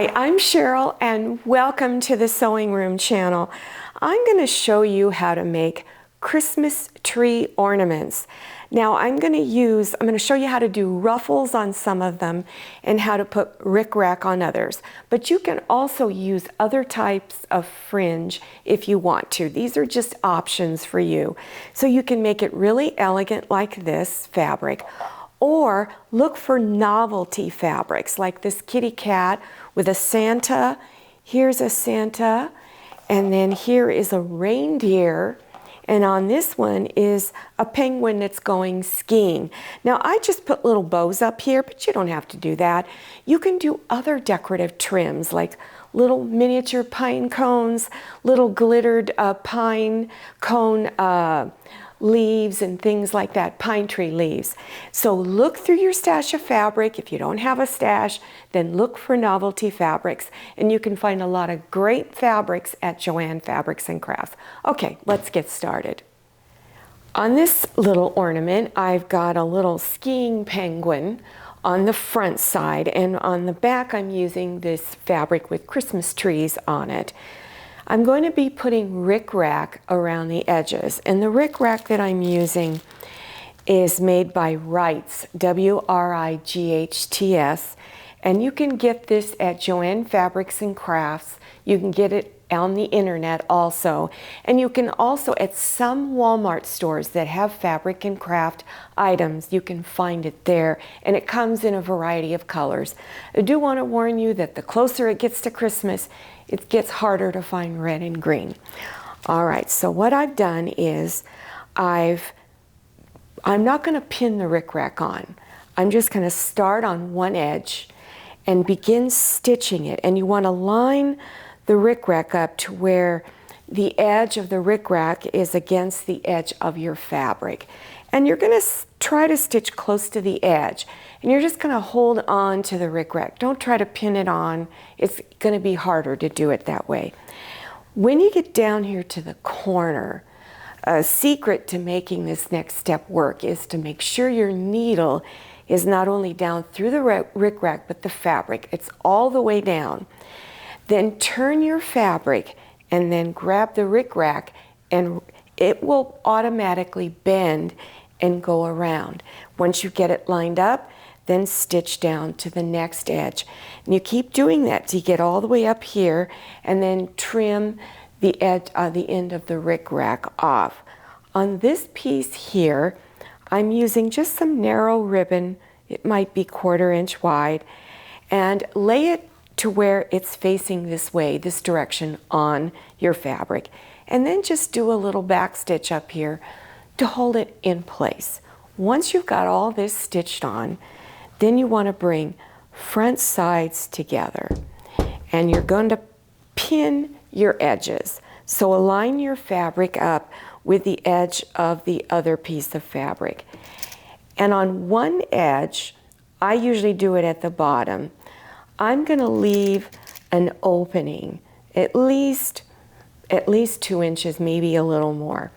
Hi, I'm Cheryl and welcome to the Sewing Room channel. I'm going to show you how to make Christmas tree ornaments. Now I'm going to show you how to do ruffles on some of them and how to put rickrack on others. But you can also use other types of fringe if you want to. These are just options for you. So you can make it really elegant like this fabric, or look for novelty fabrics like this kitty cat with a Santa. Here's a Santa, and then here is a reindeer, and on this one is a penguin that's going skiing. Now I just put little bows up here, but you don't have to do that. You can do other decorative trims like little miniature pine cones, little glittered pine cone leaves and things like that, pine tree leaves. So look through your stash of fabric. If you don't have a stash, then look for novelty fabrics, and you can find a lot of great fabrics at Joann Fabrics and Crafts. Okay, let's get started. On this little ornament, I've got a little skiing penguin on the front side, and on the back I'm using this fabric with Christmas trees on it. I'm going to be putting rickrack around the edges, and the rickrack that I'm using is made by Wrights, W-R-I-G-H-T-S, and you can get this at Joann Fabrics and Crafts. You can get it on the internet also, and you can also at some Walmart stores that have fabric and craft items, you can find it there, and it comes in a variety of colors. I do want to warn you that the closer it gets to Christmas, it gets harder to find red and green. All right, so what I've done is I'm not going to pin the rickrack on. I'm just going to start on one edge and begin stitching it. And you want to line the rickrack up to where the edge of the rickrack is against the edge of your fabric. And you're going to try to stitch close to the edge. And you're just going to hold on to the rickrack. Don't try to pin it on. It's going to be harder to do it that way. When you get down here to the corner, a secret to making this next step work is to make sure your needle is not only down through the rickrack, but the fabric. It's all the way down. Then turn your fabric and then grab the rickrack, and it will automatically bend and go around. Once you get it lined up, then stitch down to the next edge. And you keep doing that till you get all the way up here, and then trim the edge, the end of the rickrack off. On this piece here, I'm using just some narrow ribbon. It might be 1/4 inch wide, and lay it to where it's facing this way, this direction on your fabric. And then just do a little back stitch up here to hold it in place. Once you've got all this stitched on, then you want to bring front sides together, and you're going to pin your edges. So align your fabric up with the edge of the other piece of fabric. And on one edge, I usually do it at the bottom, I'm going to leave an opening, at least 2 inches, maybe a little more.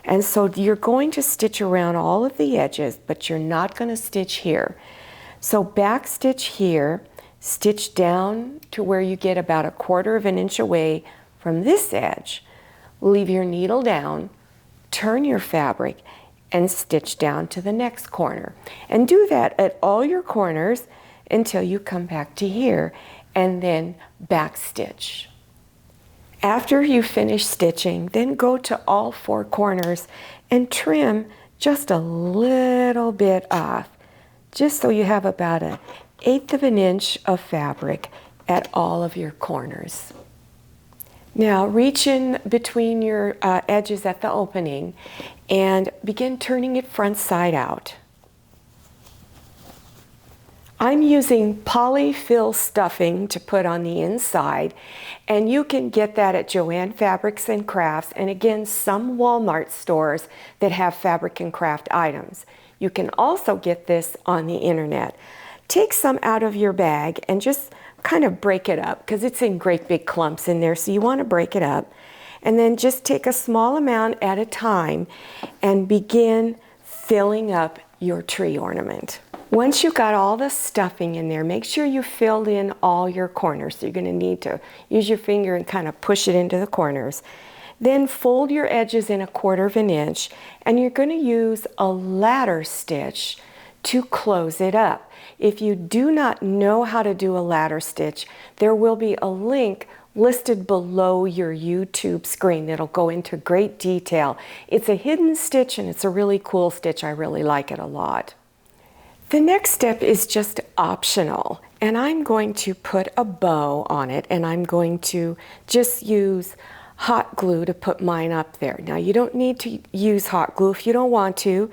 And so you're going to stitch around all of the edges, but you're not going to stitch here. So back stitch here, stitch down to where you get about 1/4 inch away from this edge. Leave your needle down, turn your fabric, and stitch down to the next corner. And do that at all your corners until you come back to here, and then back stitch. After you finish stitching, then go to all 4 corners and trim just a little bit off, just so you have about 1/8 inch of fabric at all of your corners. Now reach in between your edges at the opening and begin turning it front side out. I'm using polyfill stuffing to put on the inside, and you can get that at Joann Fabrics and Crafts, and again, some Walmart stores that have fabric and craft items. You can also get this on the internet. Take some out of your bag and just kind of break it up, because it's in great big clumps in there, so you want to break it up. And then just take a small amount at a time and begin filling up your tree ornament. Once you've got all the stuffing in there, make sure you filled in all your corners. So you're going to need to use your finger and kind of push it into the corners. Then fold your edges in 1/4 of an inch, and you're going to use a ladder stitch to close it up. If you do not know how to do a ladder stitch, there will be a link listed below your YouTube screen that'll go into great detail. It's a hidden stitch and it's a really cool stitch. I really like it a lot. The next step is just optional, and I'm going to put a bow on it, and I'm going to just use hot glue to put mine up there. Now, you don't need to use hot glue if you don't want to.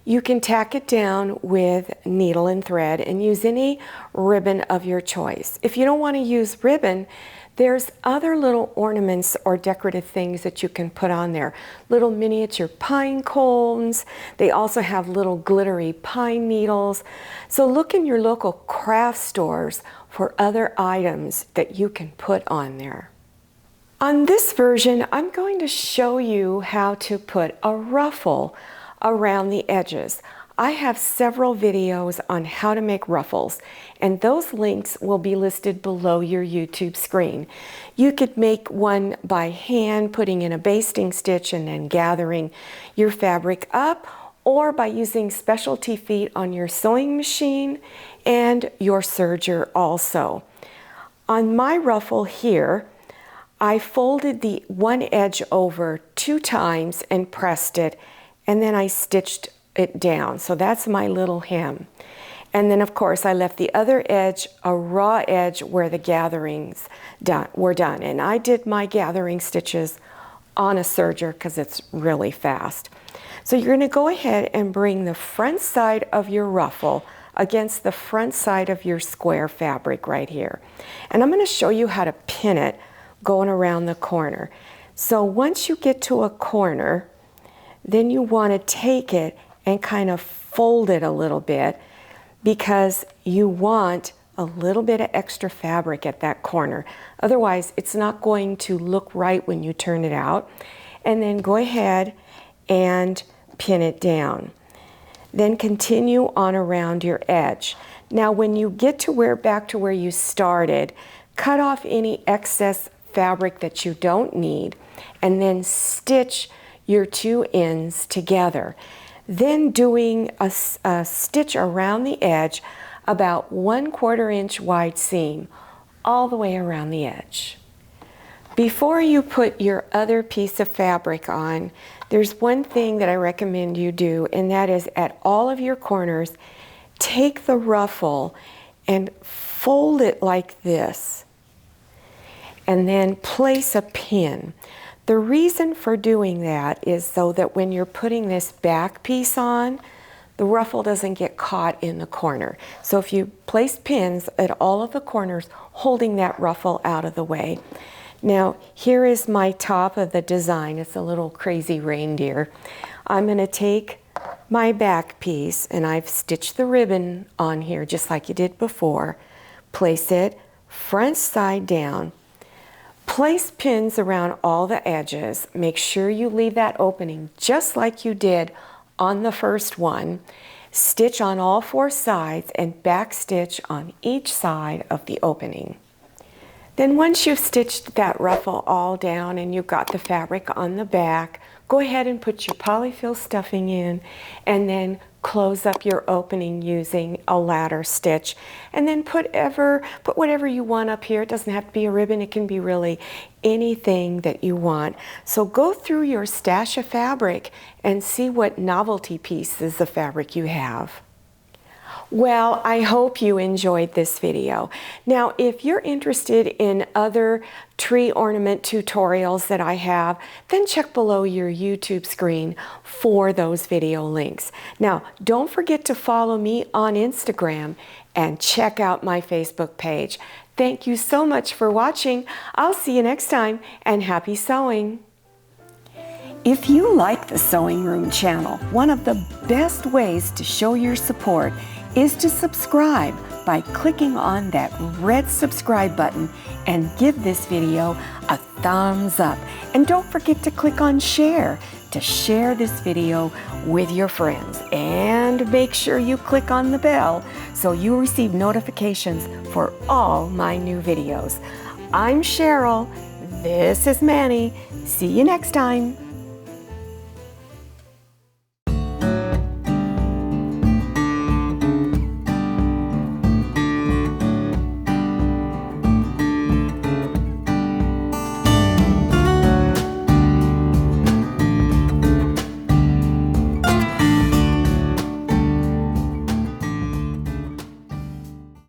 You can tack it down with needle and thread and use any ribbon of your choice. If you don't want to use ribbon, there's other little ornaments or decorative things that you can put on there. Little miniature pine cones. They also have little glittery pine needles. So look in your local craft stores for other items that you can put on there. On this version, I'm going to show you how to put a ruffle around the edges. I have several videos on how to make ruffles, and those links will be listed below your YouTube screen. You could make one by hand, putting in a basting stitch and then gathering your fabric up, or by using specialty feet on your sewing machine and your serger also. On my ruffle here, I folded the one edge over 2 times and pressed it, and then I stitched it down. So that's my little hem. And then of course I left the other edge, a raw edge, where the gatherings were done. And I did my gathering stitches on a serger because it's really fast. So you're going to go ahead and bring the front side of your ruffle against the front side of your square fabric right here. And I'm going to show you how to pin it going around the corner. So once you get to a corner, then you want to take it and kind of fold it a little bit, because you want a little bit of extra fabric at that corner. Otherwise, it's not going to look right when you turn it out. And then go ahead and pin it down. Then continue on around your edge. Now, when you get to back to where you started, cut off any excess fabric that you don't need, and then stitch your 2 ends together. Then doing a stitch around the edge, about 1/4 inch wide seam, all the way around the edge. Before you put your other piece of fabric on, there's one thing that I recommend you do, and that is at all of your corners, take the ruffle and fold it like this, and then place a pin. The reason for doing that is so that when you're putting this back piece on, the ruffle doesn't get caught in the corner. So if you place pins at all of the corners, holding that ruffle out of the way. Now, here is my top of the design. It's a little crazy reindeer. I'm going to take my back piece, and I've stitched the ribbon on here just like you did before. Place it front side down. Place pins around all the edges. Make sure you leave that opening just like you did on the first one. Stitch on all 4 sides and back stitch on each side of the opening. Then once you've stitched that ruffle all down and you've got the fabric on the back, go ahead and put your polyfill stuffing in, and then close up your opening using a ladder stitch, and then put whatever you want up here. It doesn't have to be a ribbon, it can be really anything that you want. So go through your stash of fabric and see what novelty pieces of fabric you have. Well, I hope you enjoyed this video. Now, if you're interested in other tree ornament tutorials that I have, then check below your YouTube screen for those video links. Now, don't forget to follow me on Instagram and check out my Facebook page. Thank you so much for watching. I'll see you next time, and happy sewing. If you like the Sewing Room channel, one of the best ways to show your support is to subscribe by clicking on that red subscribe button and give this video a thumbs up. And don't forget to click on share. to share this video with your friends, and make sure you click on the bell so you receive notifications for all my new videos. I'm Cheryl. This is Manny. See you next time.